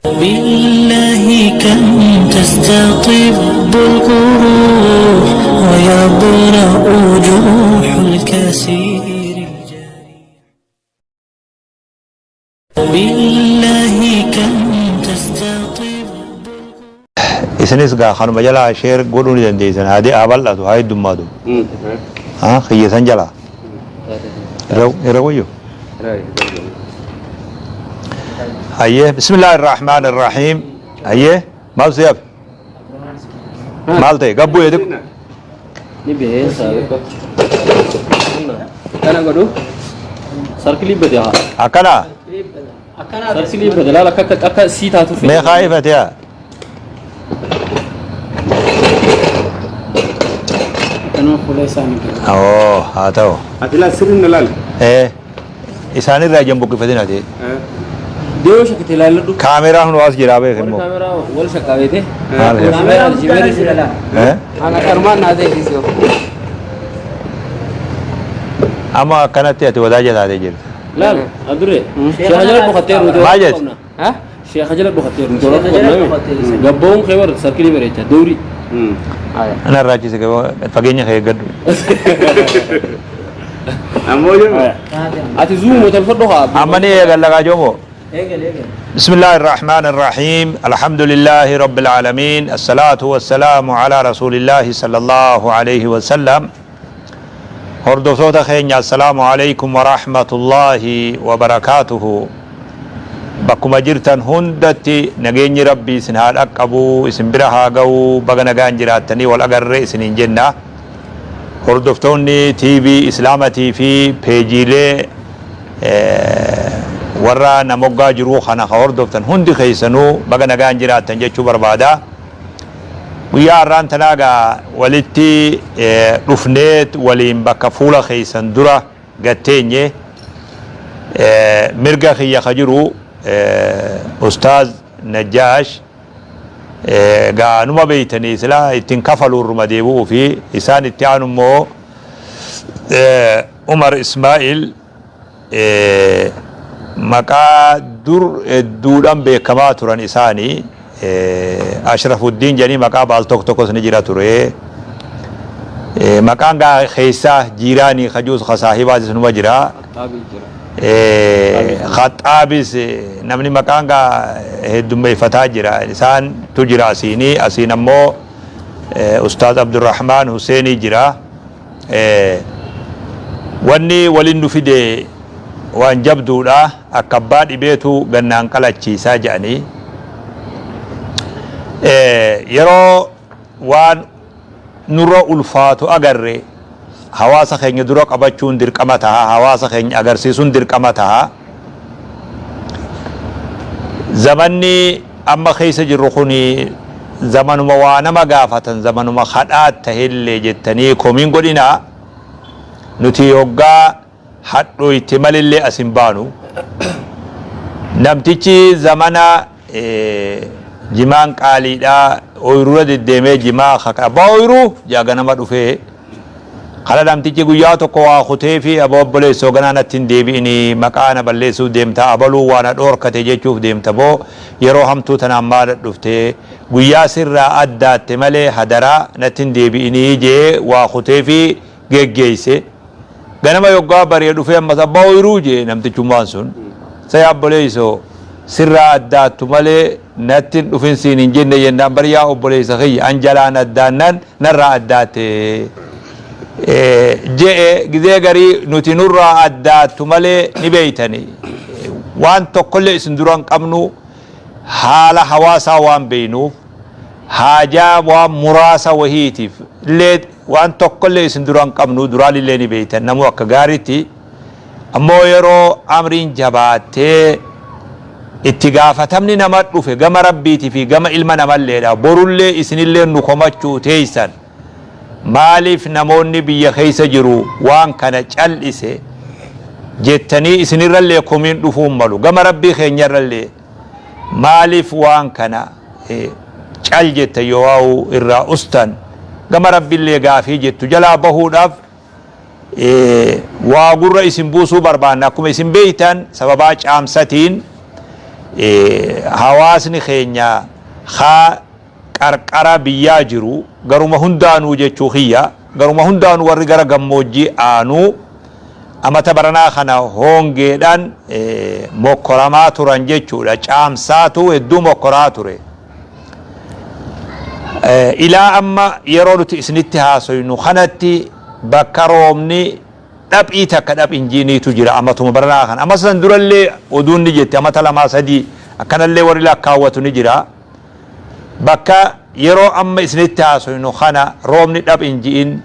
بالله كم تستطب القروح ويبرأ جروح الكثير بالله كم تستطب إسنس قا خانو مجلا شير قولون دنديسن هذه أبل أدو هاي دمادو خيسان جلا رويو أيه بسم الله الرحمن الرحيم أيه ما بسياب مالتي قبو يدك نبيه سابقا أنا قدو سركلي بديها أكنا سركلي بديها لا كا سيتا تفيد ما خايفة يا أنا فلان سامي أوه هاتو أتلا سرنا نلال إيه إساني راجم بوك فتنا دي ديو شكتي لا لدو كاميرا هون واس جرابه خدمو كاميرا ولا شكاوي ده مال هي كاميرا جيبري سيلا إيه أنا كرمان نادي كيسيو أما كانت تأتي وداجة هذه جرت لا أدري شيخ حجر بخطير ما جت ها شيخ حجر بخطير نقول قبون خبر سركلي بريتة دوري أنا راجي سكوا فقيني خير قد أموجو أتي زوم وتلفظها أماني قال لك أجومو بسم الله الرحمن الرحيم الحمد لله رب العالمين الصلاة والسلام على رسول الله صلى الله عليه وسلم هردو صوت خينيا السلام عليكم ورحمة الله وبركاته بكما جرتن هندتي نجيني ربي سنهال أكبو اسم برها قو بغنا جراتني والأقر سنين جنة هردفتوني تي في إسلامتي في بيجيلي ورا نموغا جرو خانا هردفتن هندي خيسنو بغنا جراتن جيشو بربادا ويا ران تناغا ولتي رفنيت ولين بكا فولا خيسن درا غتيني مرغا خيا خجرو أستاذ نجاش قانو ما بيتني سلا اتنكفلوا الرمديبو في إسان اتعانو مو عمر إسماعيل مكا دوران بكما تران إساني أشرف الدين جاني مكا بالتوك توكوس نجرا توري مكا خيسا جيراني خجوز خصاحبات سنو مجرا خطابس نمني مكانغا هدومي فتاجرا إنسان تجرا سيني أسين أمو أستاذ عبد الرحمن حسيني جرا واني ولن فيدي وان جبدو لا أكباد بيتو غنان قلتشي ساجاني يرو وان نورو ألفاتو أغري hawaasa keenya dura qabachuun dirqama taha hawaasa keenya agarsiisuun dirqama taha zamanni amma keessa jirru kuni zamanuma waa nama gaafatan zamanuma hadhaat tahillee jettanii komiin godhina nuti yoggaa hadhoo itti malillee asin baanu namtichi zamana jimaan qaaliidha ooyiruu deddeemee jimaa abbaa ooyiruu jaaga nama dhufee kala namtichi guyyaa tokko waa kutee fi abobboleessoo ganaanattiin deebi'ini maqaana balleessuu deemta abaluu waan dhoorkate jechuuf deemta boo yeroo hamtuu tanaan maal dhufte guyyaa sirraa addaatte malee hadaraa nattiin deebi'ini jee waa kutee fi geggeeyse ganama yoggaa baree dhufee ammas abbaa ooyiruu jee namtichummaan sun say abboleessoo sirraa addaattu malee nattiin dhufinsiin hin jenne jennaan bariyaa obboleessa kiyya anjalaan addaannan narraa addaatte jee gizee garii nuti nurraa addaattu malee ni beeytani waan tokkollee isin duran qabnu haala hawaasaa waan beeynuuf haajaa waan muraasa wahiitiif illee waan tokkollee isin duran qabnu duraalillee ni beeytan namuu akka gaariitti ammoo yeroo amriin jabaattee itti gaafatamni nama dhufe gama rabbiitii fi gama ilma namalleedha borullee isinillee nu komachuu teeysan maaliif namoonni biyya keessa jiru waan kana cal'ise jettanii isinirrallee komiin dhufuun malu gama rabbii keenyarrallee maaliif waan kana cal jetta yoo irraa ustan gama rabbiillee gaafii jettu jalaa bahuudhaaf waa gurra isin buusuu barbaanna akkuma isin beeytan sababaa caamsatiin hawaasni keenya haa qarqara biyyaa jiru garuma hundaanuu jechuu kiyya garuma hundaanuu warri gara gammoojjii aanuu amata baranaa kana hongeedhaan mokkoramaa turan jechuudha caamsaatu hedduu mokkoraa ture ilaa amma yeroo nuti isinitti haasoynu kanatti bakka roobni dhab'ii takka dhab'injiiniitu jira amatuma baranaa kana amma san durallee oduun ni jetti amata lamaa sadii akkanallee warri lakkaawwatu ni jira bakka yeroo amma isinitti haasoynu kana roobni dhab'injiin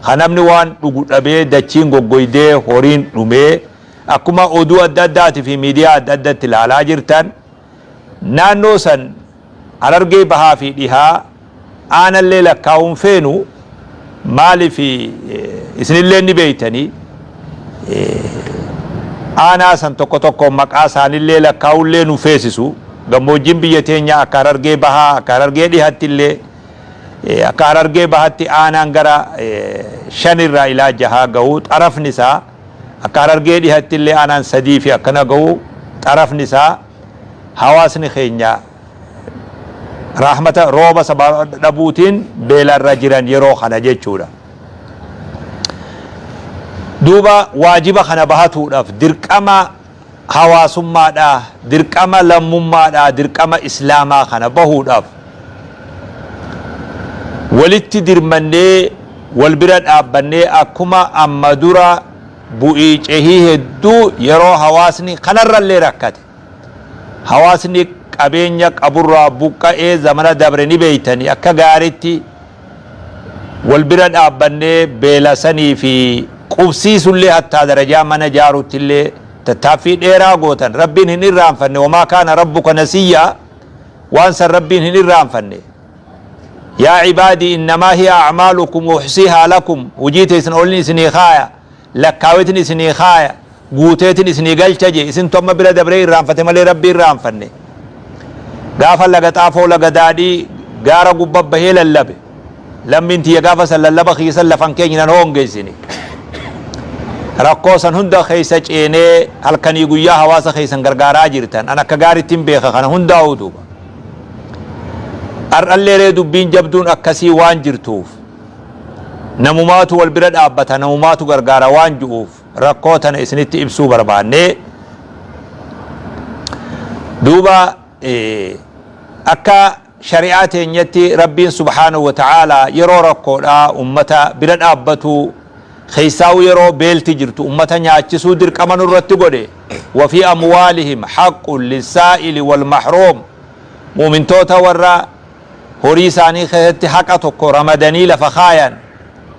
kanamni waan dhugu dhabee dachiin goggoydee horiin dhumee akkuma oduu adda addaati fi miidiyaa adda addatti ilaalaa jirtan naannoo san Harargee bahaa fi dhihaa aanallee lakkaa'uun feenu maaliif isinillee ni beeytanii aanaa san tokko tokko maqaa isaanillee lakkaa'ullee nu feesisu gammoojjiin biyya teenya akka Harargee bahaa akka Harargee dhihaatti illee akka Harargee bahatti aanaan gara 5 irraa ilaa 6 ga'u xarafni isaa akka Harargee dhihaatti illee aanaan 3 fi akkana ga'u xarafni isaa hawaasni keenya rahmata rooba sababa dhabuutiin beelarra jiran yeroo kana jechuudha duuba waajiba kana bahatuudhaaf dirqama hawaasummaadha dirqama lammummaadha dirqama islaamaa kana bahuudhaaf walitti dirmannee wal bira dhaabbannee akkuma amma dura bu'ii cehii hedduu yeroo hawaasni kanarrallee rakkate hawaasni qabeenya qaburraa buqqa'ee zamana dabre ni beeytanii akka gaaritti wal bira dhaabbannee beelasanii fi qubsiisullee hattaa darajaa mana jaaruttillee tattaaffii dheeraa gootan rabbiin hin irraanfanne wamaa kaana rabbuka nasiyyaa waan san rabbiin hin irraanfanne يا عبادي إنما هي أعمالكم وحصيها لكم وجيت إسن أولي إسني خايا لكاوتني إسني خايا قوتيتني إسني قلتجي إسن توم بلا دبري رانفتي مالي ربي رانفني قافا لغا طافو لغا دادي غارا قبب بهيل اللبي لم انتي يقافا سلالبا خيسا لفنكين نهون قيسيني رقوسا هندا خيسا جيني هل كان يقويا هواسا خيسا غرغارا جيرتان أنا كغاري تنبيخا خانا هندا ودوبا ar'allee dubbiin jabduun akkasii waan jirtuuf namumaatu wal bira dhaabbata namumaatu gargaara waan ju'uuf rakkoo tana isinitti ibsuu barbaanne duuba akka shari'aa teenyatti rabbiin subhaanahu wa ta'aalaa yeroo rakkoodhaa ummata bira dhaabbatu keessaa'u yeroo beelti jirtu ummata nyaachisuu dirqama nurratti godhe wa fi amwaalihim haqqun lissaa'ili wal mahruum muumintoota warra horii isaanii keessatti haqa tokko ramadanii lafa kaayan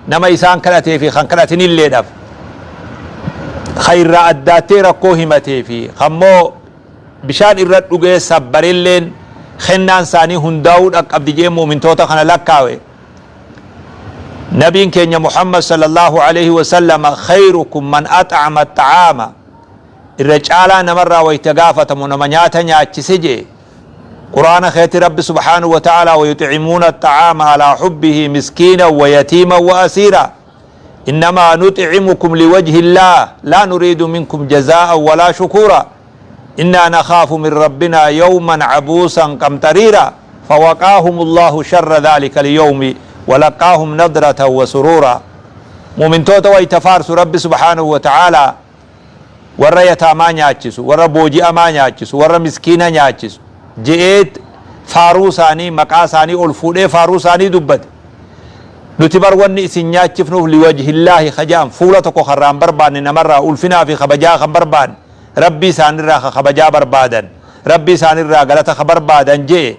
nama isaan kadhatee fi kan kadhatinilleedhaaf khayra addaattee rakkoo himatee fi kammoo bishaan irra dhugee sabbarilleen kennaan isaanii hundaa'uu dhaqqabdi jee muumintoota kana lakkaawe nabiin keenya Muhammad sallallahu alaihi wasallam khayrukum man at'ama at-ta'ama irra caalaa namarraa wayta gaafatamu nama nyaata nyaachise jee قرآن خيت رب سبحانه وتعالى ويطعمون الطعام على حبه مسكينا ويتيما وأسيرا إنما نطعمكم لوجه الله لا نريد منكم جزاء ولا شكورا إنا نخاف من ربنا يوما عبوسا قمطريرا فوقاهم الله شر ذلك اليوم ولقاهم نضرة وسرورا مؤمن توتا ويتفارس رب سبحانه وتعالى ورى يتاما نياتشسو ورى بوجي أما نياتشسو ورى مسكينا نياتشسو جئت فاروساني مقاساني الفودي فاروساني دبت نتبر وني سنيات شفنوف لوجه الله خجام فولتك خرام بربان نمر ألفنا في خبجا خبربان ربي سانرا خبجا بربادا ربي سانرا غلط خبربادا جي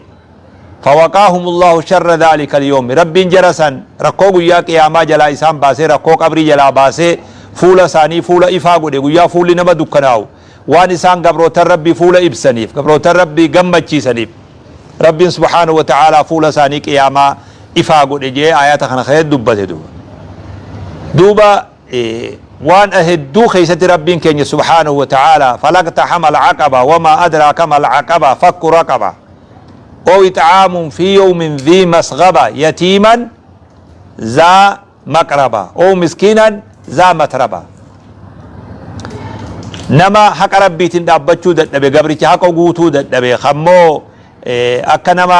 فوقاهم الله شر ذلك اليوم ربي جرسا ركوغ يا قياما جلا إسان باسي ركوغ قبري جلا باسي فولا ساني فولا إفاقو دي يا فولي نما دكناو وان إسان قبروتر ربي فولا إبسانيف قبروتر ربي قمتشي سنيف ربي سبحانه وتعالى فولا ساني قياما إفاقو دي جي آيات خنا خير دبت دوبا وان أهدو خيسة ربي كين سبحانه وتعالى فلقتحم العقبة وما أدراك ما العقبة فك رقبة أو إطعام في يوم ذي مسغبة يتيما ذا مقربة أو مسكينا ذا متربة nama haqa rabbiitiin dhaabbachuu dadhabe gabricha haqa guutuu dadhabe kammoo akka nama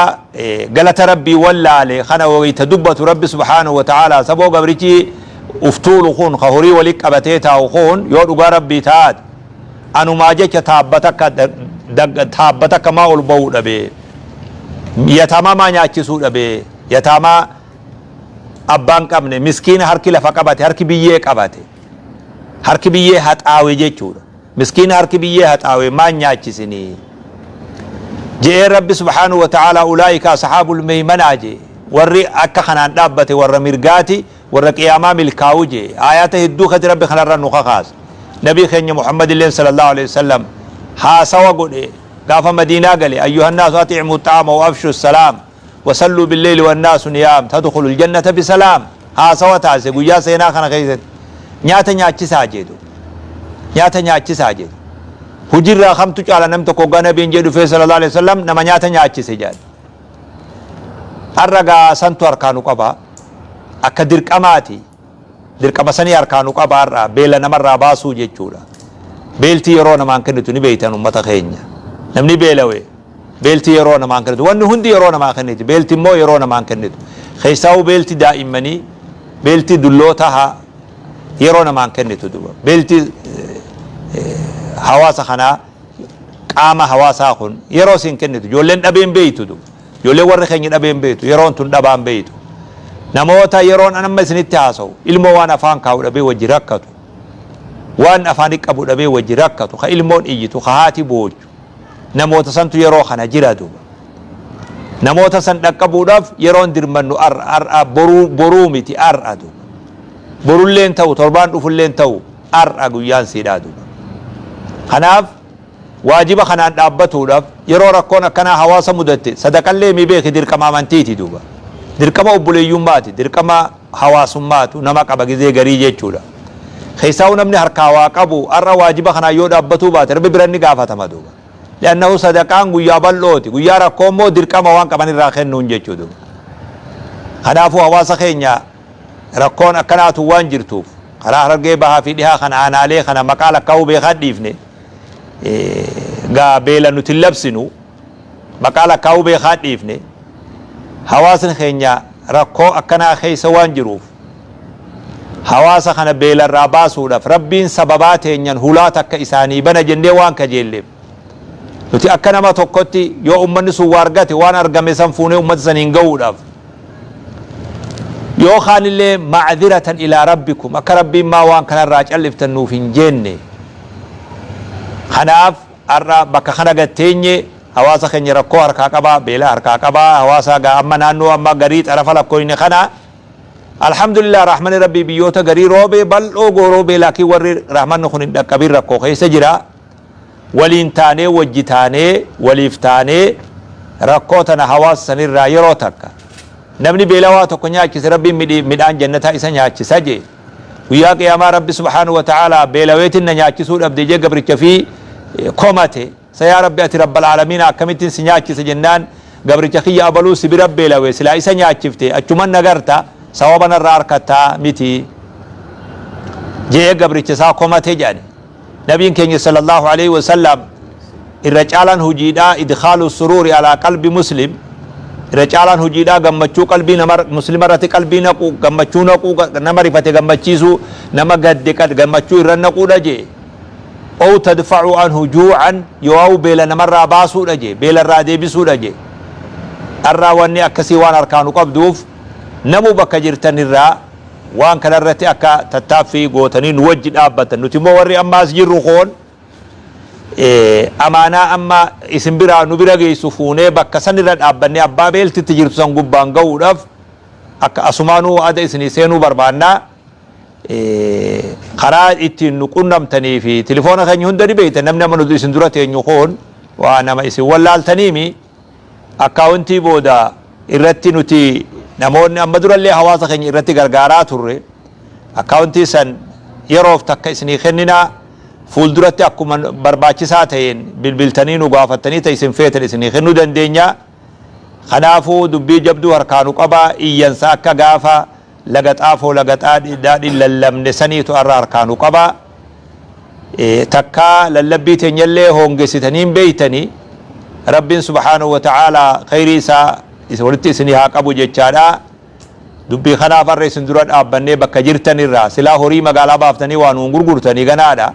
galata rabbii wallaale kana wayita dubbatu rabbi subhaanahu wa ta'ala saboo gabrichi uftuulu kun ka horii wali qabatee taa'u kun yoo dhugaa rabbii taat anumaa jecha taabbata akka maa ol ba'uu dhabe yatamaa maa nyaachisuu dhabe yatamaa abbaan qabne miskiina harki lafa qabate harki biyyee qabate harki biyyee haxaawe jechuudha miskiina harki biyyee haxaawe maa nyaachisinii jee rabbi subhaanahu wa ta'ala ulaa'ika ashaabul maymanaa jee warri akka kanaan dhaabbate warra mirgaati warra qiyaamaa milkaa'u jee ayata hedduu kati rabbi kanarra nu kakaas nabii keenya muhammad illeen sallallahu alaihi wasallam haasawa godhe gaafa madiinaa gale ayyuhan naasu ati'imuu xaama wa afshu salaam وصلوا بالليل والناس نيام تدخلوا الجنة بسلام ها سوا تاسي قويا سينا خنا خيزت نياتا نياتي ساجدو نياتا نياتي ساجدو هجر خمتو على نمتو كوغانا بين جدو في صلى الله عليه وسلم نما نياتا نياتي سجاد الرقا سنتو أركانو قبا أكا درقماتي درقما سني أركانو قبا الرا بيلا نمر راباسو جيچولا بيلتي يرونا مان كنتو نبيتان أمتا خينيا نمني بيلوي beelti yeroo namaan kennitu wanni hundi yeroo namaa kenniti beelti immoo yeroo namaan kennitu keessaa'u beelti daa'immanii beelti dulloota yeroo namaan kennitu duba beelti hawaasa kanaa qaama hawaasaa kun yeroo siin kennitu ijoolleen dhabeen beeytu duba ijoolleen warri keenya dhabeen beeytu yeroon tun dhabaan beeytu namoota yeroon anamma isinitti haasa'u ilmoo waan afaan kaa'u dhabee wajji rakkatu waan afaan qabu dhabee wajji rakkatu ka ilmoon iyyitu ka haati boochu namoota santu yeroo kana jira duba namoota san dhaqqabuudhaaf yeroon dirmannu boruu miti ar'a duba borulleen ta'u torbaan dhufulleen ta'u ar'a guyyaan siidhaa duba kanaaf waajiba kanaan dhaabbatuudhaaf yeroo rakkoon akkanaa hawaasa mudatte sadaqallee mi beeki dirqama amantiiti duba dirqama obboleeyyummaati dirqama hawaasummaatu nama qaba gizee garii jechuudha keessaa'u namni harkaa waa qabu ar'a waajiba kanaa yoo dhaabbatuu baate rabbi biranni gaafatama duba لأنه صدقان قويا بلوتي قويا ركومو درقما وان قبان الراخنون جيچو دو خنافو هواسا خينيا ركون اكناتو وان جرتوف خرا رقي بها في ديها خنا آنا عليه خنا مقالة كاو بيخاد ديفني غا بيلا نتلبسنو مقالة كاو بيخاد ديفني هواسا خينيا ركو اكنا خيسا وان جروف هواسا خنا بيلا الراباسو دف ربين سبباتين ين هلاتك إساني بنا جندي وان كجيلب nuti akka nama tokkotti yoo ummanni sun waa argate waan argame san fuunee ummata saniin ga'uudhaaf yoo kaanillee macdiratan ilaa rabbikum akka rabbiin maa waan kanarraa calliftan nuuf hin jenne kanaaf har'a bakka kana gatteenye hawaasa keenya rakkoo harkaa qabaa beela harkaa qabaa hawaasa amma naannoo amma garii xarafa lakkooyne kana alhamdulillah rahmani rabbii biyyoota garii roobee bal'oo gooroobee laakiin warri rahmanni kun hin dhaqqabin rakkoo keessa jira waliin taanee wajji taanee waliif taanee rakkootana hawaasa sanirraa yeroo takka namni beelawaa tokko nyaachise rabbiin midhaan jannataa isa nyaachisa jee guyyaa qiyaamaa rabbi subhaanahu wa ta'ala beelaweetin na nyaachisuu dhabde jee gabricha fi komate sayaa rabbi ati rabbal aalamiin akkamittiin si nyaachise jennaan gabricha kiyya abaluu si bira beelawee silaa isa nyaachifte achuman nagarta sawaban irraa harkataa miti jee gabricha isaa komate jedhani نبي كان صلى الله عليه وسلم الرجال هجيدا إدخال السرور على قلب مسلم الرجال هجيدا جمّتشو قلبي نمر مسلم رت قلبي نقو جمّتشو نقو نمر رفت جمّتشيسو نما قد قد جمّتشو رنقو دجي أو تدفع عنه جوعا يواو بلا نمر راباسو دجي بلا رادي بسو دجي الراواني أكسي وان أركانو قبدوف نمو بكجرتن الرا وان كان الرتي أكا تتافي قوتنين وجد أبتا نتمو وري أما سجر خون أمانا أما اسم برا نبرا جيسوفوني بكا سنرد أبني أبا بيلتي تجرب سنقبان قولف أكا أسمانو أدا إسني سينو بربانا خراج إتين نقنم تني في تليفون خاني هندري بيت نمنا منو دي سندرتي نخون وانا ما إسي والال تنيمي أكاونتي بودا irratti nuti namoonni amma durallee hawaasa keenya irratti gargaaraa turre akkaawuntii san yeroof takka isinii kennina fuulduratti akkuma barbaachisaa ta'een bilbiltanii nu gaafattanii ta'e isin feetan isinii kennuu dandeenya kanaafuu dubbii jabduu harkaanu qabaa iyyansa akka gaafa laga xaafoo laga daadhiin lallabne saniitu irraa harkaanu qabaa takka lallabbii teenyallee hoongesitaniin beeytanii rabbiin subhaanahu wa ta'aalaa khayrii isaa walitti isinii haa qabu jechaadha dubbii kanaaf har'a isin dura dhaabbannee bakka jirtanirraa silaa horii magaalaa baaftanii waan gurgurtanii ganaadha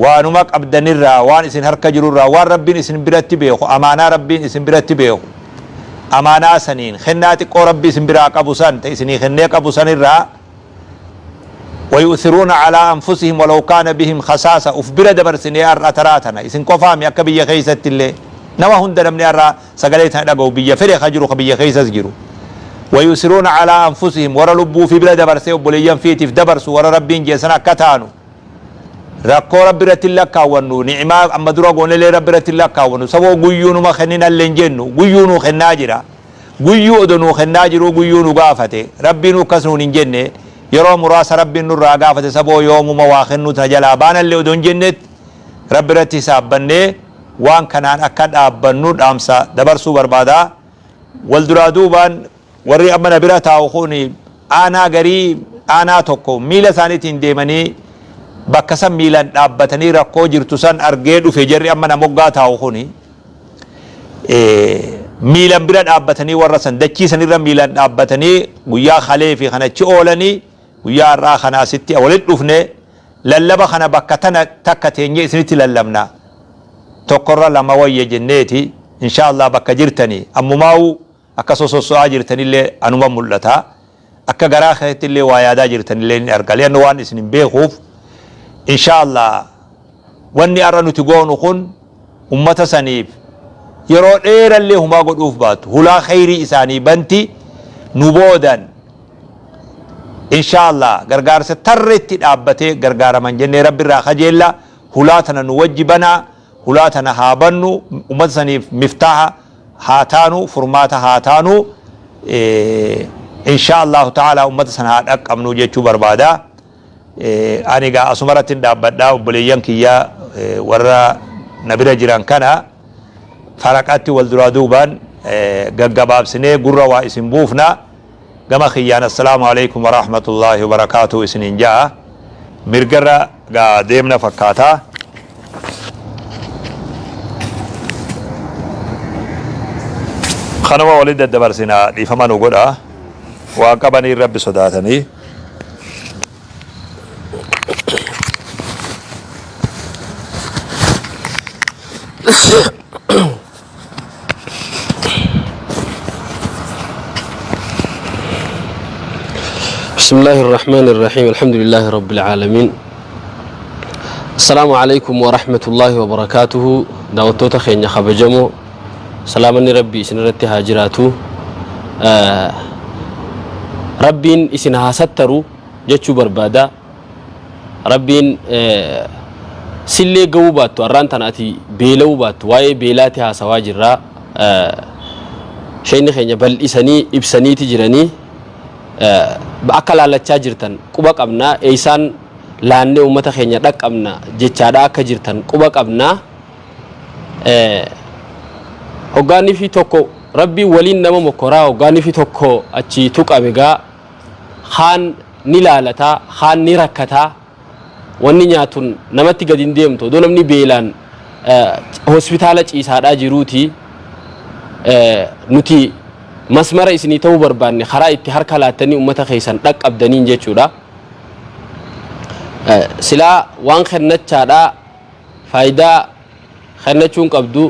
waanuma qabdanirraa waan isin harka jirurraa waan rabbiin isin biratti beeku amaanaa rabbiin isin biratti beeku amaanaa saniin kennaa xiqqoo rabbii isin biraa qabu san ta isinii kennee qabu sanirraa ويؤثرون على أنفسهم ولو كان بهم خصاصة أفبر دبر سنية أراتنا إسن قفام يكا بيا خيسة اللي نما هند من أرى سقليتها لقوا بيا فريق خجروا بيا خيسة سجروا ويؤثرون على أنفسهم ورا لبوا في بلاد دبر سيو بليان فيتف دبر ورا ربين جيسنا كتانو ركو رب رتلك ونو نعما أما دروغون لي رب رتلك ونو سوو غيونو ما خنينا اللنجنو غيونو خناجرا غيو دنو خناجرو غيونو غافته ربينو كسنو نجنه yeroo muraasa rabbiin nurraa gaafate saboo yoomuma waa kennu tajalaa baanallee odoon jennet rabbi irratti saabbannee waan kanaan akka dhaabbannu dhaamsa dabarsuu barbaada wal duraa duubaan warri amma na bira taa'u kuni aanaa garii aanaa tokko miila isaaniitiin deemanii bakka san miilan dhaabbatanii rakkoo jirtu san argee dhufe jarri amma na moggaa taa'u kuni miilan bira dhaabbatanii warra san dachii sanirra miilan dhaabbatanii guyyaa kalee fi kanachi oolanii guyyaa irraa kanaa sitti walitti dhufne lallaba kana bakka tana takka teenye isinitti lallabna tokkorra lama wayya jenneeti inshallah bakka jirtanii ammumaa'u akka sososo'aa jirtanillee anuma mul'ata akka garaa keessattillee waa yaadaa jirtanillee ni arga leanno waan isin hin beekuuf inshallah wanni arra nuti goonu kun ummata saniif yeroo dheerallee humaa godhuuf baatu hulaa khayrii isaanii banti nu boodan inshallah gargaarsa tarreetti dhaabbatee gargaaraman jennee rabbi irraa kajeella hulaatana nu wajjibana hulaatana haa bannu ummata saniif miftaaha haa taanu furmaata haa taanu inshallah ta'ala ummata sana haa dhaqqabnu jechuu barbaada ani gaa asumaratti dhaabbadhaa obboleeyyan kiyya warra nabira jiran kana faraqatti wal duraa duubaan gaggabaabsinee gurra waa isin buufna gama khiyyaan assalaamu alaykum wa rahmatullahi wa barakatuh isinin jaa mirgarra gaa deemna fakkaata kanuma walii daddabarsina dhiifama nu godha waan qabanii rabbi sodaatanii بسم الله الرحمن الرحيم الحمد لله رب العالمين السلام عليكم ورحمة الله وبركاته دعوتوتا خينيا خبجمو سلامني ربي سنرتي هاجراتو ربين اسنها سترو جتشو بربادا ربين سلي قوباتو أرانتان أتي بيلوباتو واي بيلاتي ها سواجرا شيني خينيا بل إساني إبساني تجراني akkalaalachaa jirtan quba qabna eeysaan laannee ummata keenya dhaqqabna jechaadha akka jirtan quba qabna hoggaanii fi tokko rabbii waliin nama mokkoraa hoggaanii fi tokko achi tuqame gaa haan ni laalataa haan ni rakkataa wanni nyaatun namatti gadi hin deemtu odoo namni beelaan hospitaala ciisaadhaa jiruuti nuti masmara isinii ta'uu barbaanne karaa itti harka laattanii ummata keessan dhaqqabdaniin jechuudha silaa waan kennachaadha faayidaa kennachuun qabdu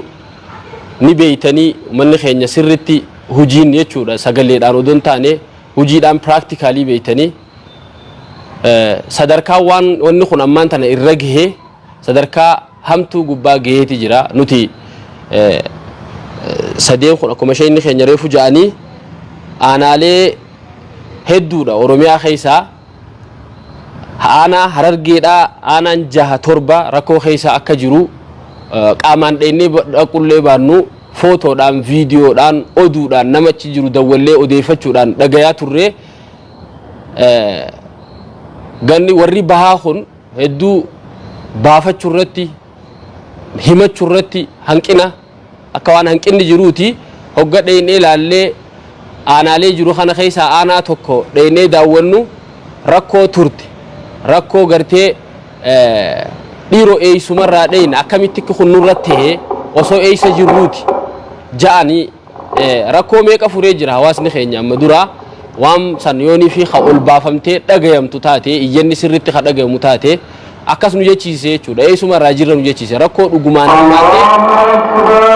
ni beeytanii ummanni keenya sirritti hujiin jechuudha sagaleedhaan odoon taane hujiidhaan practically beeytanii sadarkaa waan wanni kun ammaan tana irra gahee sadarkaa hamtuu gubbaa gaheeti jira nuti sadeen kun akkuma isheen keenya reefu ja'anii aanaalee hedduudha oromiyaa keessaa aanaa harargeedhaa aanaan 6-7 rakkoo keessaa akka jiru qaamaan dheennee dhaqullee baannu footoodhaan viidiyoodhaan oduudhaan namachi jiru dawwallee odeeffachuudhaan dhagayaa turre ganni warri bahaa kun hedduu baafachuu irratti himachuu irratti hanqina akka waan hanqinni jiruuti hogga dheennee laallee aanaalee jiru kana keessaa aanaa tokko dheennee daawwannu rakkoo turte rakkoo gartee dhiiroo eeysumarraa dhayna akkamitti kun nurratti osoo eeysa jirruuti ja'anii rakkoo meeqa furee jira hawaasni keenya amma dura waan san yoonii fi ka ol baafamtee dhagayamtu taate iyyanni sirritti ka dhagayamu taate akkas nu jechiise jechuudha eeysumarraa jirra nu jechiise rakkoo dhugumaan hammaatee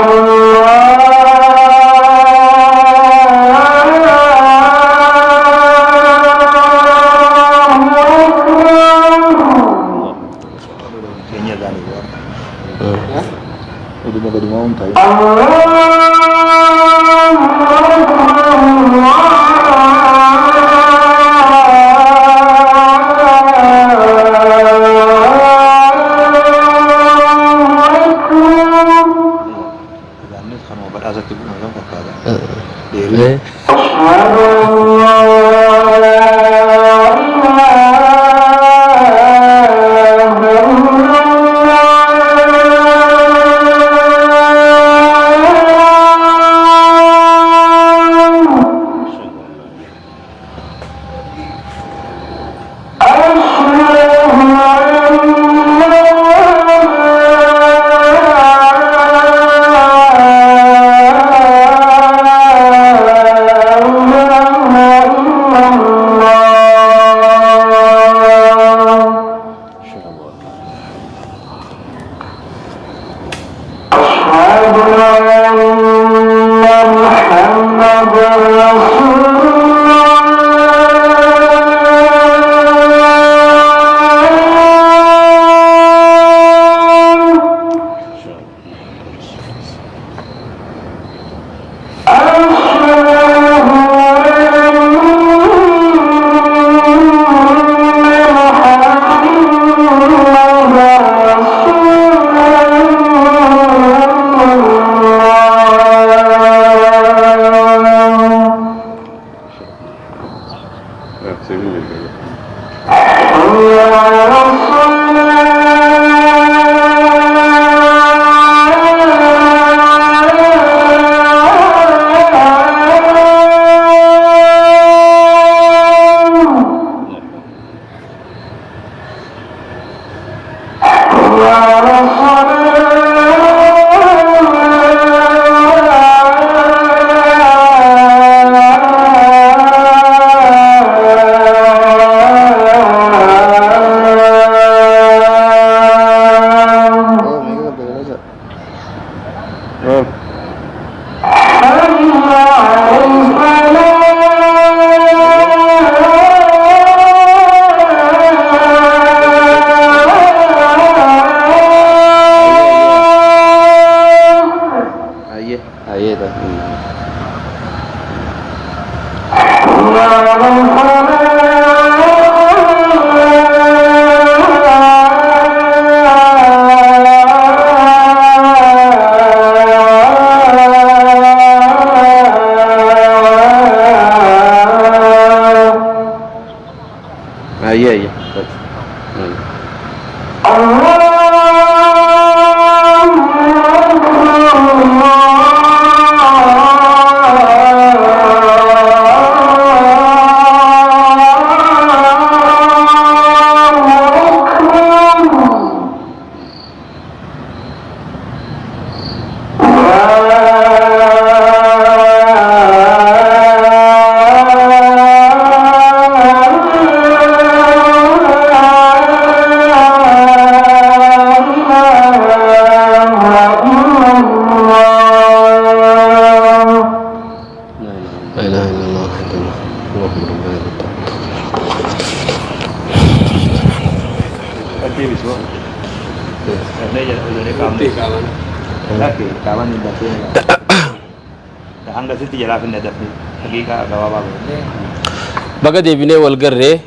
baga deebinee wal garree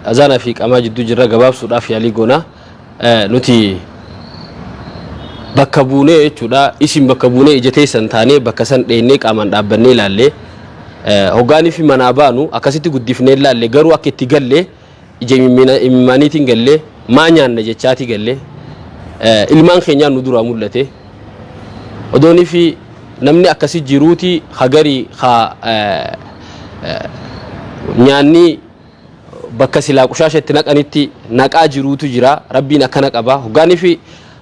azaana fi qamaa jidduu jirra gabaabsuudhaaf yaalii goona nuti bakka buunee jechuudha isin bakka buunee ija teessan taanee bakka san dheennee qaamaan dhaabbannee ilaallee hoggaanii fi manaa baanu akkasitti guddifnee ilaallee garuu akka itti gallee ija imimmaaniitiin gallee maa nyaanna jechaati gallee ilmaan keenyaan nu duraa mul'ate odoonii fi namni akkasi jiruuti hagarii nyaanni bakka silaa qushaashatti naqanitti naqaa jiruutu jira rabbiin akkana qaba hoggaanii fi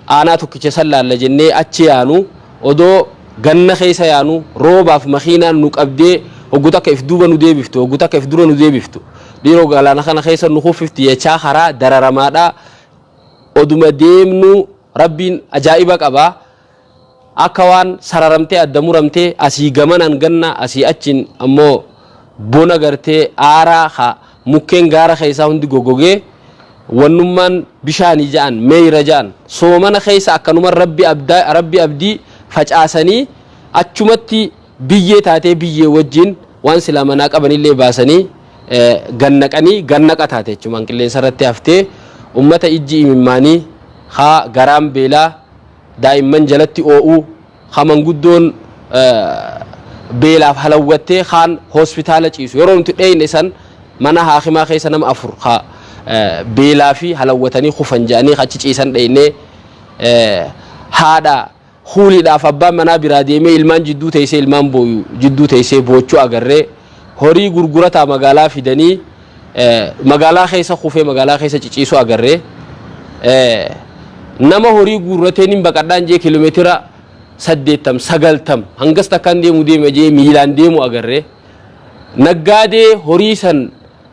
aanaa tokkicha sallaalla jennee achi yaanu odoo ganna keessa yaanu roobaaf makiinaan nu qabdee hogguta akka if duuba nu deebiftu hogguta akka if dura nu deebiftu dhiiroo galaana kana keessa nu kuffifti jechaa karaa dararamaadhaa oduma deemnu rabbiin ajaa'iba qaba akka waan sararamtee adda muramtee asii gamanan ganna asii achiin ammoo bona gartee aaraa ha mukkeen gaara keessaa hundi gogogee wannummaan bishaanii ja'an meeyra ja'an soomana keessa akkanuma rabbi abdii facaasanii achumatti biyyee taatee biyyee wajjin waan sila manaa qabanillee baasanii gannaqa taate jechuun qilleensa irratti haftee ummata ijji imimmaanii haa garaan beelaa daa'imman jalatti oo'uu haa manguddoon beelaaf halawwattee haan hospitaala ciisu yeroo nuti dheeyne san mana haakimaa keessa nama 4 haa beelaa fi halawwatanii kufan jedhanii achi ciisan dheeyne haadha huuliidhaaf abbaan manaa biraa deemee ilmaan jidduu teessee ilmaan booyu jidduu teessee boochuu agarree horii gurgurataa magaalaa fidanii magaalaa keessa kufee magaalaa keessa ciciisuu agarree nama horii gurgurateen hin baqadhaan jee kiiloomeetira 80-90 hangas takkaan deeme jee miilaan deemu agarree naggaadee horii san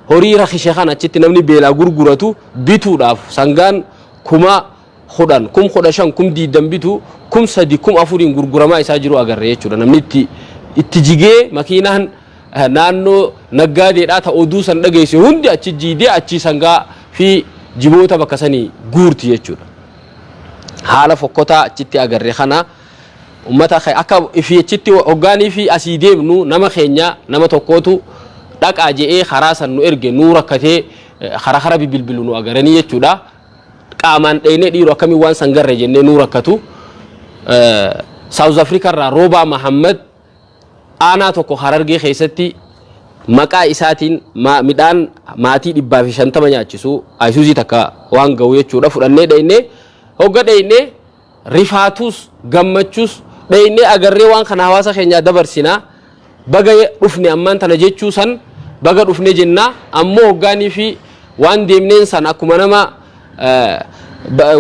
horii rakhishe kan achitti namni beelaa gurguratu bituudhaaf sangaan 10,000 15,000 10,000 bitu 3,000 4,000 gurguramaa isaa jiru agarree jechuudha namni itti jigee makiinaan naannoo naggaadeedhaa ta oduu san dhageesse hundi achi jiidee achi sangaa fi jiboota bakka sanii guurti jechuudha haala fokkotaa achitti agarree kana ummata akka ifi achitti hoggaanii fi asii deemnu nama keenya nama tokkootu dhaqaa je'ee karaa san nu erge nu rakkatee hara bilbilu nu agaranii jechuudha qaamaan dheeyne dhiiroo akkamiin waan san garre jennee nu rakkatu South Africa irraa Roobaa Mahammad aanaa tokko Harargee keessatti maqaa isaatiin midhaan maatii 150 nyaachisu ayisuuzii takka waan ga'u jechuudha fudhannee dheeyne hogga dheeyne rifaatus gammachuus dheeyne agarree waan kana hawaasa keenya dabarsina baga dhufne ammaan tana jechuu san baga dhufne jenna ammoo hoggaanii fi waan deemneen san akkuma nama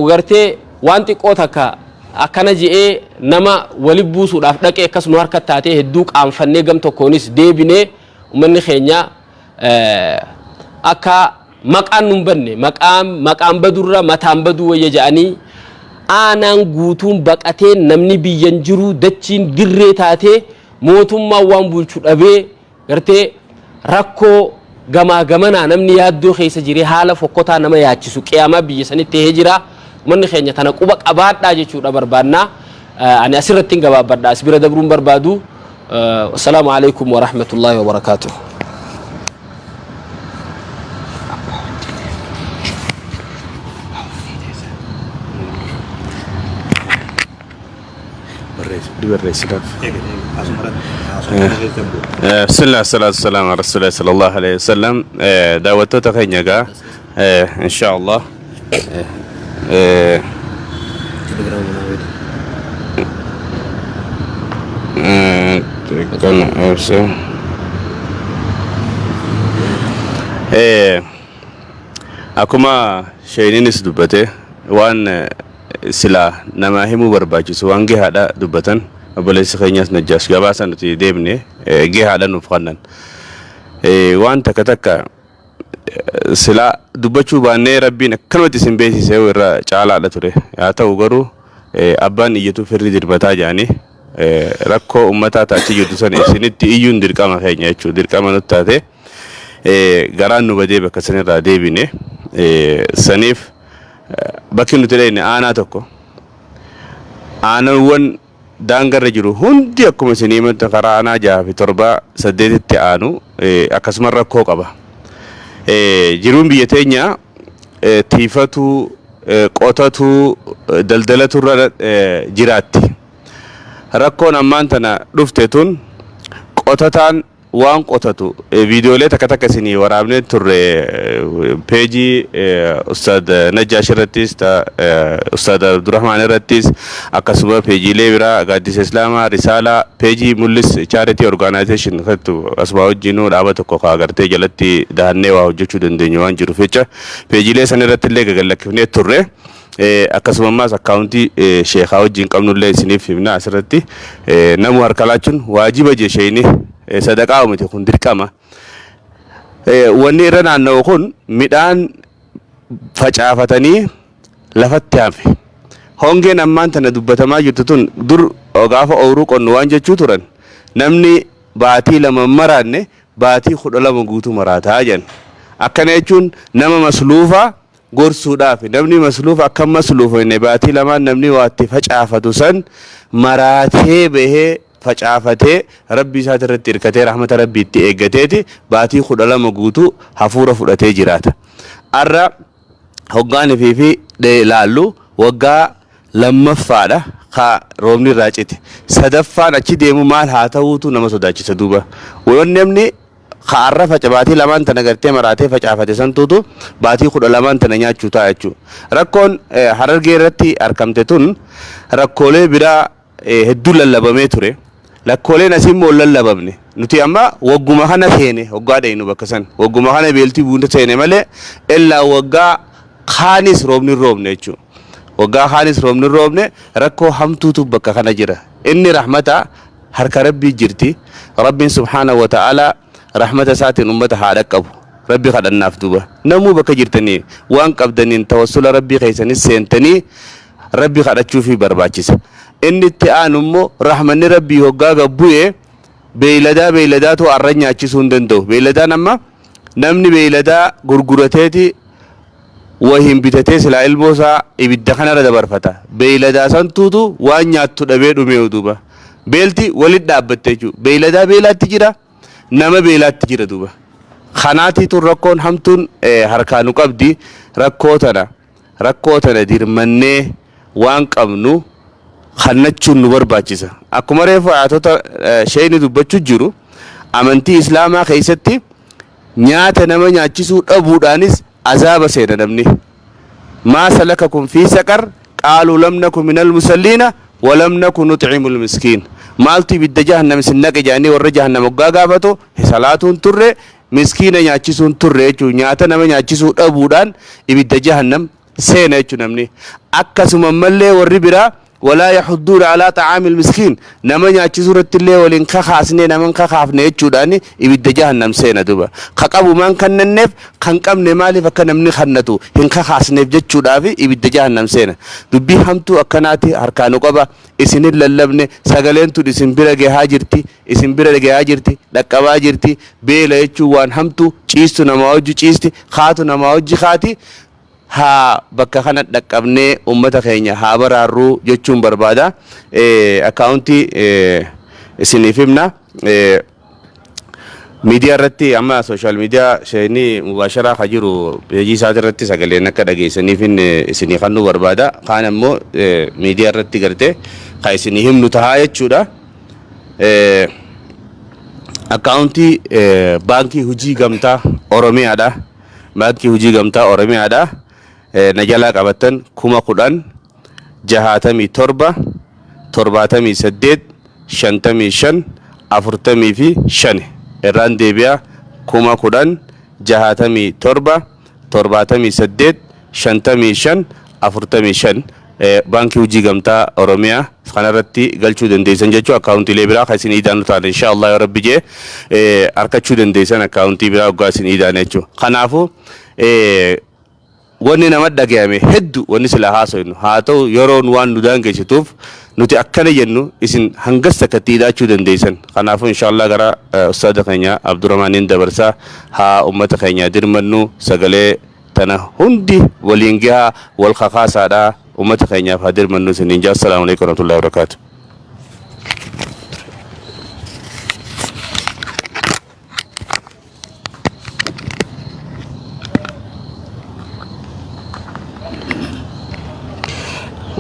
gartee waan xiqqoo takka akkana je'ee nama wali buusuudhaaf dhaqee akkas nu harka taatee hedduu qaanfannee gam tokkoonis deebinee ummanni keenya akka maqaan nun banne maqaan badurra mataan baduu wayya ja'anii aanaan guutuun baqatee namni biyyan jiru dachiin dirree taatee mootummaan waan bulchu dhabee gartee rakkoo gamaa gamanaa namni yaaddoo keessa jiree haala fokkotaa nama yaachisu qiyaamaa biyya sanitti tahee jira manni keenya tana quba qabaadhaa jechuudha barbaannaa ani asirratti hin gabaabadha asbira dabruun barbaadu assalaamu alaykum wa rahmatullahi wa barakatuh بسم الله الصلاة والسلام على رسول الله صلى الله عليه وسلم دعوته تخينيغا إن شاء الله أكما شيئين دبته وان سلا نماهمو برباجس وان هذا دبتن بلس خينياس نجاس جباسان تي ديبني هذا نفقنن وان تكتك سلا دبچو بانه ربنا كلمه سمبيسي سويرا چالا لتره ياتو غرو ابان يتو فري دربتا جاني ركو امتا تاچي يدسن سنتي يون درقما خينيا چو درقما نتاته غران نو بده بكسن را ديبني سنيف بكن تلين انا تكو انا ون دانغر جرو هندي اكو سنيمه تقرانا جا في تربا سديت انو اكسمر ركو قبا jiruun biyya teenya tiifatu qotatu daldalatu irra jiraatti rakkoon ammaan tana dhufte tun qotataan waan qotatu viidiyoolee takka takka isinii waraabnee turre peejii Ustaad Najjaash irrattis Ustaad Abdurrahmaan irrattis akkasuma peejiilee biraa Gaaddisa Islaamaa Risaalaa peejii Mul'is Charity Organization kattu asuma wajjinuu dhaaba tokko agartee jalatti dahannee waa hojjechuu dandeenyu waan jiruuf jecha peejiilee san irratti illee gagallakkifnee turre. Akkasuma ammaas akkaawuntii sheekaa wajjin qabnullee isiniif himna asirratti namu harka laachuun waajiba jeesheenii sadaqaa miti kun dirqama. Wanni irra naanna'u kun midhaan facaafatanii lafatti hafe. Hongeen ammaan tana dubbatamaa jirtu tun dur gaafa ooruu qonnu waan jechuu turan namni baatii lama maraanne baatii 12 guutuu maraataa jedhan. Akkana jechuun nama masluufaa gorsuudhaaf namni masluufa akkam masluufa inni baatii lamaan namni waatti facaafatu san maraatee bahee facaafatee rabbi isaati irratti hirkatee rahmata rabbi itti eeggateeti baatii 12 guutuu hafuura fudhatee jiraata. Arra hoggaan fi laallu waggaa lammaffaadha ka roobni irraa cite sadaffaan achi deemu maal haa ta'uutu nama sodaachisa duuba wanni namni khaarra baatii lamaan tana gartee maraatee facaafate santuutu baatii 12 tana nyaachuu ta'a jechuudha. Rakkoon Harargee irratti argamte tun rakkoolee biraa hedduu lallabamee ture. Rakkooleen asimmoo lallabamne nuti amma wagguma kana seene waggaa dheeynu bakka san wagguma kana beeltii buunta seene malee illaa waggaa khaanis roobni roobne jechuudha. Waggaa khaanis roobni roobne rakkoo hamtuutu bakka kana jira. Inni rahmata harka rabbii jirti. Rabbiin subhaanahu wa ta'ala rahmata saatiin ummata haadha qabu rabbi kadhannaaf duuba namuu bakka jirtanii waan qabdaniin tawassula rabbii keessanis seentanii rabbi kadhachuu fi barbaachisa. Inni itti aanu immoo rahmanni rabbii hoggaa gabbu'ee beeyladaatu arra nyaachisuu hin danda'u. Beeyladaan amma namni beeyladaa gurgurateeti wahiin bitatee silaa ilmoosaa ibidda kanarra dabarfata. Beeyladaa santuutu waan nyaattu dhabee dhumee duuba beelti walit dhaabbatte jechuudha. Beeyladaa beelaatti jira. Nama beelaatti jira duuba. Kanaatiitu rakkoon hamtuun harkaa nu qabdi rakkoo tana dirmannee waan qabnu kannachuun nu barbaachisa. Akkuma reefu ayatota sheeyni dubbachuu jiru amantii islaamaa keessatti nyaata nama nyaachisuu dhabuudhaanis azaaba seena namni. Maa salakakum fi saqar qaaluu lam naku minal musalliina walam naku nut'imul miskiin. Maaltu ibidda jahannam isin naqe jaanii warra jahannam waggaa gaafatu salaatuun turre miskiina nyaachisuun turre jechuun nyaata nama nyaachisuu dhabuudhaan ibidda jahannam seena jechuun namni. Akkasuma mallee warri biraa ولا يحضون على طعام المسكين نما نياچيسو رتلي ولين خخاسني نمن خخافني يچوداني يبد جهنم سينا دوبا خقبو مان كننف خنقم نمالي فكنمني خنتو هن خخاسني جچودافي يبد جهنم سينا دبي همتو اكناتي اركانو قبا اسن للبني سغلنتو دسن بيرغي هاجرتي اسن بيرغي هاجرتي دقبا جرتي بيلا يچو وان همتو چيستو نماوجو چيستي خاتو نماوجي خاتي ها bakka kana dhaqqabnee ummata keenya haa baraarru jechuun barbaada. Akkaawuntii isiniif himna miidiyaa irratti amma sooshaal miidiyaa sheenii mubaasharaa ka jiru peejii isaati irratti sagaleen akka dhageessaniif isinii kannuu barbaada. Kaan ammoo miidiyaa irratti gartee ka isinii himnu tahaa jechuudha. Akkaawuntii baankii hujii gamtaa Oromiyaadha. Baankii hujii gamtaa Oromiyaadha. Najalaa qabatan 10,000 67 78 55 45 irraan deebi'a 10,000 67 78 55 45 baankii hujii gamtaa Oromiyaa kanarratti galchuu dandeessan jechuudha. Akkaawuntiilee biraa kan isin idaanu taane inshaallah yoo rabbi jee harkachuu dandeessan akkaawuntii biraa waggaa isin idaane jechuudha. Kanaafuu wanni nama dhagayame hedduu wanni sila haasofnu haa ta'u yeroon waan nu daangeessituuf nuti akkana jennu isin hangas takkatti hidhaachuu dandeessan. Kanaafuu inshaallah gara ustaada keenya Abdurrahmaaniin dabarsaa haa ummata keenya dirmannu sagalee tana hundi waliin gahaa wal kakaasaadha ummata keenyaaf haa dirmannu isiniin jaa. Assalaamu alaikum warahmatullahi wabarakatuh.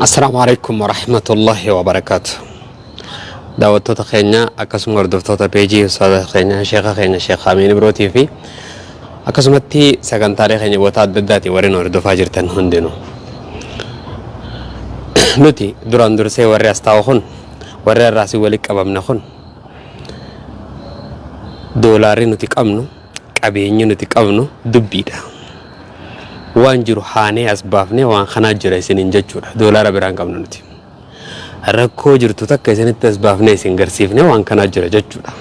السلام عليكم ورحمة الله وبركاته. daawwattoota keenya akkasuma hordoftoota peejii usaada keenya sheekha keenya Sheekh Amiin Birootii fi akkasumatti sagantaalee keenya boota adda addaatiin warreen hordofaa jirtan hundinuu. Nuti duraan dursee warri as taa'u kun warri irraasii walitti qabamna kun doolaarri nuti qabnu qabeenyi nuti qabnu dubbiidha. Waan jiru haanee as baafnee waan kanaa jira isiniin jechuudha. Doolaara biraan qabnu nuti. Rakkoo jirtu takka isinitti as baafnee isin garsiifne waan kanaa jira jechuudha.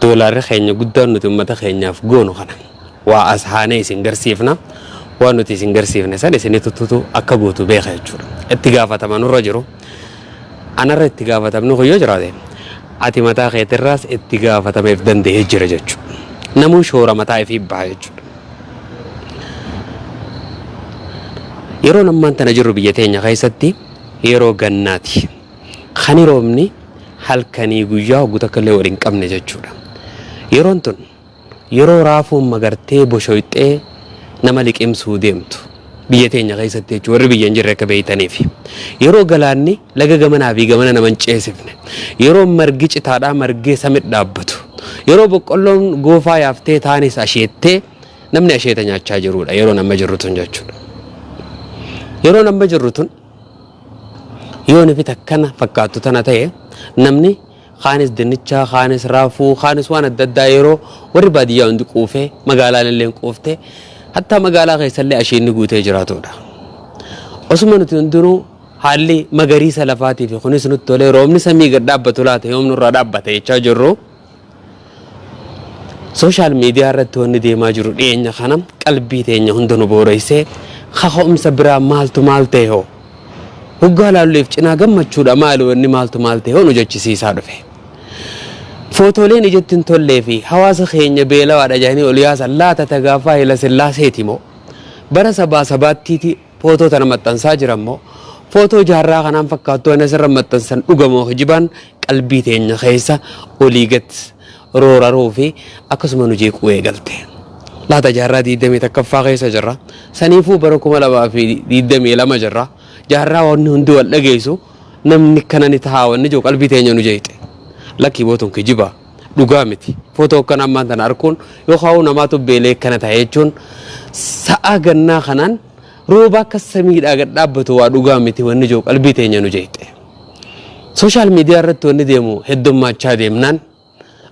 Doolaarri keenya guddaan nuti uummata keenyaaf goonu kana waa as haanee isin garsiifna waan nuti isin garsiifne san isinitti tutu akka gootu beeka jechuudha. Itti gaafatama nurra jiru anarra itti gaafatamnu yoo jiraate ati mataa keetirraas itti gaafatameef danda'ee jira jechuudha. Namuu shoora mataa ifii baha jechuudha. Yeroo ammaan tana jirru biyya teenya keessatti yeroo gannaati. Kan roobni halkanii guyyaa hogguta kallee waliin qabne jechuudha. Yeroon tun yeroo raafuun magartee boshoyxee nama liqimsuu deemtu biyya teenya keessatti jechuudha. Warri biyya hin jirre akka beeytaniif yeroo galaanni laga gamanaa fi gamana nama hin ceesifne yeroo margi citaadhaa margee samit dhaabbatu yeroo boqqolloon goofaa yaaftee taanis asheettee namni asheeta nyaachaa jirudha yeroo nama jirru tun jechuudha. Yeroo nama jirru tun yoo nifit akkana fakkaattu tana ta'e namni khaanis dinnichaa khaanis raafuu khaanis waan adda addaa yeroo warri baadiyyaa hundi quufee magaalaa illee quuftee hatta magaalaa keessallee asheenni guutee jiraatudha. Osuma nuti hundinuu haalli magariisa lafaatii fi kunis nutti tolee roobni samii gad dhaabbatu laata yoom nurraa dhaabbata jechaa jirru sooshaal miidiyaa irratti wanni deemaa jiru dhiyeenya kana qalbii teenya hunda nu booreessee kaka'umsa biraa maaltu maal ta'e hoo hoggaa laalleef cinaa gammachuudha maali wanni maaltu maal ta'e hoo nu jechisiisaa dhufe. Footooleen ijatti hin tollee fi hawaasa keenya beelawaadha jedhanii ol yaasan laata tagaafaa Haayila Sillaaseeti moo bara sabaa sabaattiiti footoo tana maxxansaa jiran moo footoo jaarraa kanaan fakkaattu waan asirra maxxansan dhugamoo hojibaan qalbii teenya keessa olii gad rooraruu fi akkasuma nu jeequu eegalte. Laata jaarraa 21ffaa keessa jirra. Saniifuu bara 2022 jirra. Jaarraa wanni hundi wal dhageessu namni kana ni tahaa wanni jiru qalbii teenya nu jeeqe. Lakkii bootuun kijiba dhugaa miti. Footoo kana ammaan tana arkuun yookaan namaatu beelee kana ta'e jechuun sa'a gannaa kanaan rooba akka samiidhaa gad dhaabbatu waa dhugaa miti wanni jiru qalbii teenya nu jeeqe. Sooshaal miidiyaa irratti wanni deemu heddummaachaa deemnaan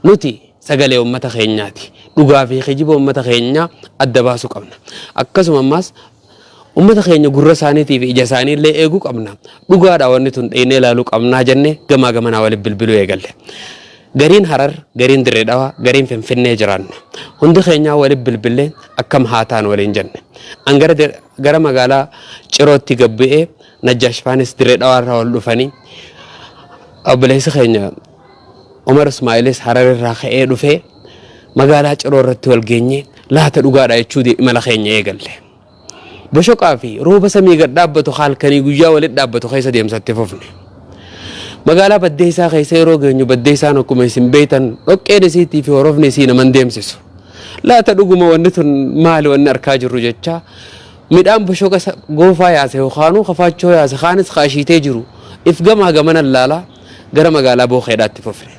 nuti sagalee uummata keenyaati. Dhugaa fi kijiba uummata keenya adda baasuu qabna. Akkasuma ammas ummata keenya gurra isaaniitii fi ija isaanii illee eeguu qabna. Dhugaadha wanni tun dheenee ilaaluu qabnaa jennee gamaa gamanaa waliin bilbiluu eegalle. Gariin Harar, gariin Dirree Dhawaa, gariin Finfinnee jiraanne. Hundi keenyaa waliin bilbilee akkam haa ta'an waliin jenne. An gara magaalaa Cirootti gabbu'ee Najjaash Faanis Dirree Dhawaa irraa wal dhufanii obboleessi keenya Umar Ismaa'ilis Harar irraa ka'ee dhufee magaalaa Ciroo irratti wal geenye laata dhugaadha jechuu imala keenya eegalle. Boshoqaa fi rooba samii gad dhaabbatu halkanii guyyaa walitti dhaabbatu keessa deemsatti fufne. Magaalaa Baddeessaa keessa yeroo geenyu Baddeessaan akkuma isin beektan dhoqqeen isiitii fi horofni isii naman deemsisu. Laata dhuguma wanni tun maali wanni arkaa jirru jecha midhaan boshoqa goofaa yaase yookaanuu kafaachoo yaase kaanis kaashiitee jiru if gamaa gamana laalaa gara magaalaa Bookeedhaatti fufne.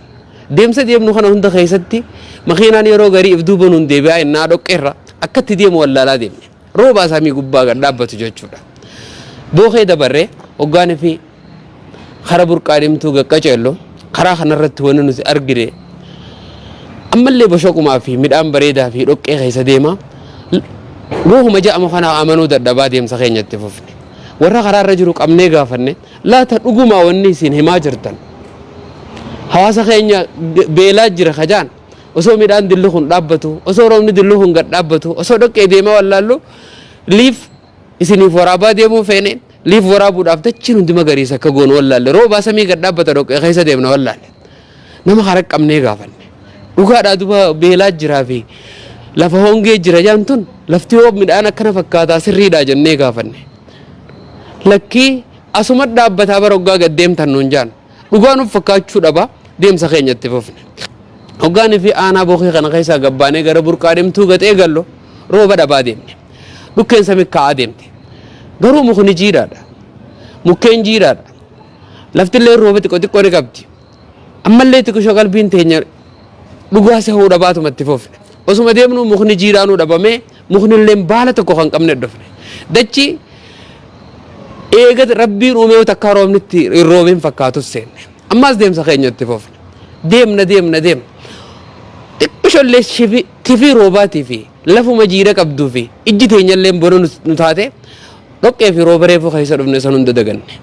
Deemsa deemnu kana hunda keessatti makiinaan yeroo garii if duuba nuun deebi'aa innaa dhoqqeerra akkatti deemu wallaalaa deemne. Rooba samii gubbaa gad dhaabbatu jechuudha. Bookee dabarree hoggaanii fi kara burqaa deemtuu gaqqaceello karaa kanarratti wanni nuti argine ammallee boshoqumaa fi midhaan bareedaa fi dhoqqee keessa deema. Goofuma ja'ama kana amanuu dadhabaa deemsa keenyatti fufne. Warra karaarra jiru qabnee gaafanne laata dhugumaa wanni isin himaa jirtan. Hawaasa keenya beelaa jira kajaan osoo midhaan dillu kun dhaabbatu osoo roobni dillu kun gad dhaabbatu osoo dhoqqee deemaa wallaallu liif isiniif waraabaa deemuu feene liif waraabuudhaaf dachiin hundi magariisa akka goonu wallaalle roobaa samii gad dhaabbata dhoqqee keessa deemna wallaalle nama hara qabnee gaafanne dhugaadhaa duba beelaa jiraa fi lafa hongee jira jaan tun lafti hoo midhaan akkana fakkaataa sirriidhaa jennee gaafanne lakkii asuma dhaabbataa bara hoggaa gad deemtan nuun jaan dhugaa nuuf fakkaachuu dhaba deemsa keenyatti fufne. Hoggaanii fi aanaa bookee kana keessaa gabbaanee gara burqaa deemtuu gaxee gallo rooba dhabaa deemne. Dhukkeen samii ka'aa deemte. Garuu mukni jiidhaadha. Mukkeen jiidhaadha. Laftillee rooba xiqqoo xiqqoo ni qabdi. ammallee xiqqoo qalbiin teenya dhugaa isa hoo dhabaatu matti fofne osuma deemnu mukni jiiraanuu dhabame mukni illee baala tokko kan qabne dhufne dachi eega rabbiin uumee takka roobnitti roobeen fakkaatu seenne ammas deemsa keenyatti fofne deemna xiqqoo illee tifii roobaatii fi lafuma jiira qabduu fi ijji teenya illee bona nu taate dhoqqee fi rooba reefuu keessa dhufne san hunda daganne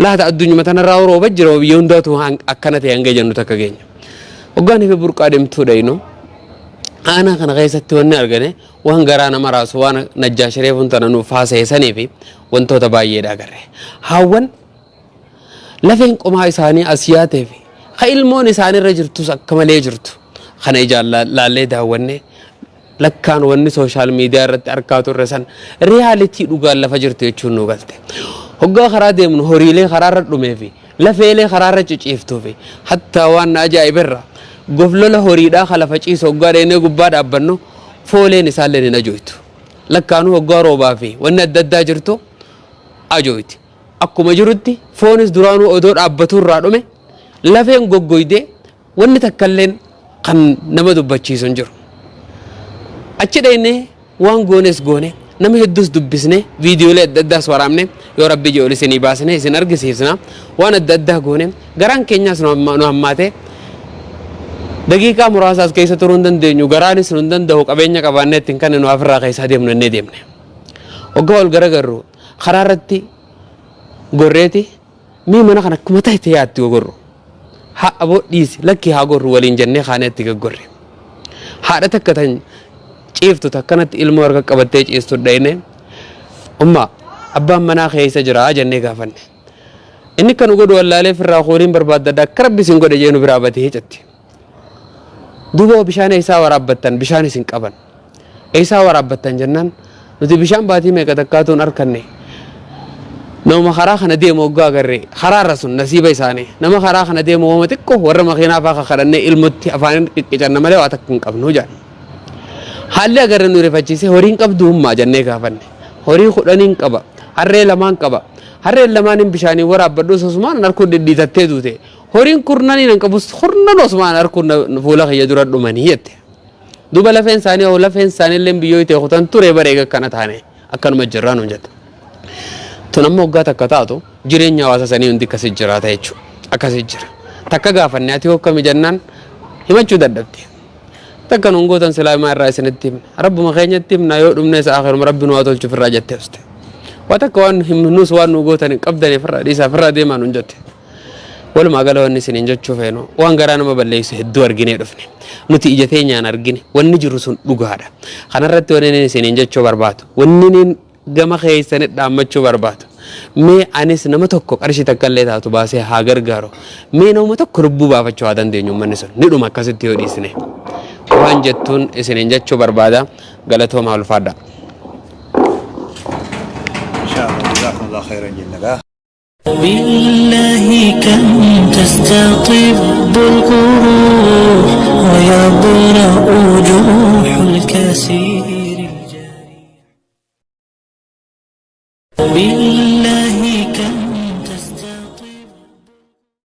laata addunyaa tanarraa rooba jira biyya hundaatu akkana ta'e hanga jennu takka keenya hoggaanii fi burqaa deemtuu dhayno aanaa kana keessatti wanni argane waan garaa nama raasu waan najjaash reefuun tana nuuf haasa'isanii fi wantoota baay'eedha agarre haawwan lafeen qomaa isaanii asiyaatee fi ka ilmoon isaanirra jirtus akka malee jirtu kana ijaan laallee daawwanne lakkaan wanni sooshaal miidiyaa irratti argaa turre san riyaalitii dhugaan lafa jirtu jechuun nu galte hoggaa karaa deemnu horiilee karaarra dhumee fi lafeelee karaarra ciciiftuu fi hattaa waan ajaa'ibirra goflola horiidhaa ka lafa ciisa hoggaa dheenee gubbaa dhaabbannu fooleen isaallee ni ajooytu lakkaanuu hoggaa roobaa fi wanni adda addaa jirtu ajooyti akkuma jirutti foonis duraanuu odoo dhaabbatuu irraa dhume lafeen goggoydee wanni takkalleen kan nama dubbachiisu hin jiru achi dheenee waan goones goone nama hedduus dubbisne viidiyoolee adda addaas waraabne yoo rabbi jee ol isinii baasne isin argisiifna waan adda addaa goone garaan keenyaas nu hammaate daqiiqaa muraasaas keessa turuu hin dandeenyu garaanis nu hin danda'u qabeenya qabaannee ittiin kan nu afirraa keessaa deemnu innee deemne hoggaa ol garagarru karaa irratti gorreeti mii mana kan akkuma ta'e yaatti gorru haa aboo dhiisi lakkii haa gorru waliin jennee kaaneetti gaggorre haadha takka tan ciiftu takkanatti ilmoo harka qabattee ciistu dhayne umma abbaan manaa keessa jira jennee gaafanne inni kan godhu wallaalee firraa qooliin barbaadda akka rabbi isin godhe jeenu biraa batee jetti duuba bishaan isaa waraabbattan bishaan isin qaban isaa waraabbattan jennaan nuti bishaan baatii meeqa takkaatuun arkanne nama karaa kana deemu hoggaa agarre karaarra sun nasiiba isaanii nama karaa kana deemu wama xiqqoo warra makiinaa faa kadhannee ilmotti afaan qiqqicanna malee waa takka hin qabnu jaan haalli agarre nu rifachiise horiin qabdu hummaa jennee gaafanne horii 10 qaba harree 2 qaba harreen 2 bishaanii waraabbadhu Usmaan harkuun dhidhiitattee duute horiin kurnanii nan qabus kurnan Usmaan harkuun fuula kiyya dura dhumanii jette duba lafeen isaanii illee biyyoo ta'e kutan ture bareega kana taane akkanuma jirraa nuun jette tun amma hoggaa takka taatu jireenya hawaasa sanii hundi akkasi jiraata jechuudha akkasi jira takka gaafanne ati hokkami jennaan himachuu dadhabde takka nuun gootan silaamaa irraa isinitti himne rabbuma keenyatti himna yoo dhumne isa akhiruma rabbi nu haa tolchu firraa jettee uste waa takka waan himnus waan nu gootan qabdanii firraa dhiisaa firraa deemaa nuun jette walumaa gala wanni isiniin jechuu feenu waan garaa nama balleessu hedduu arginee dhufne nuti ija teenyaan argine wanni jiru sun dhugaadha kanarratti wanni isiniin jechuu barbaadu wanni gama keessanii dhaammachuu barbaadu mee anis nama tokko qarshii takka illee taatu baasee haa gargaaru mee nama tokko lubbuu baafachuu haa dandeenyu manni sun ni dhuma akkasitti yoo dhiisne waan jettuun isiniin jechuu barbaada galatoomaa ulfaadha jazakumullahu khairan jennaa بالله كم تستطيب القروح ويبرأ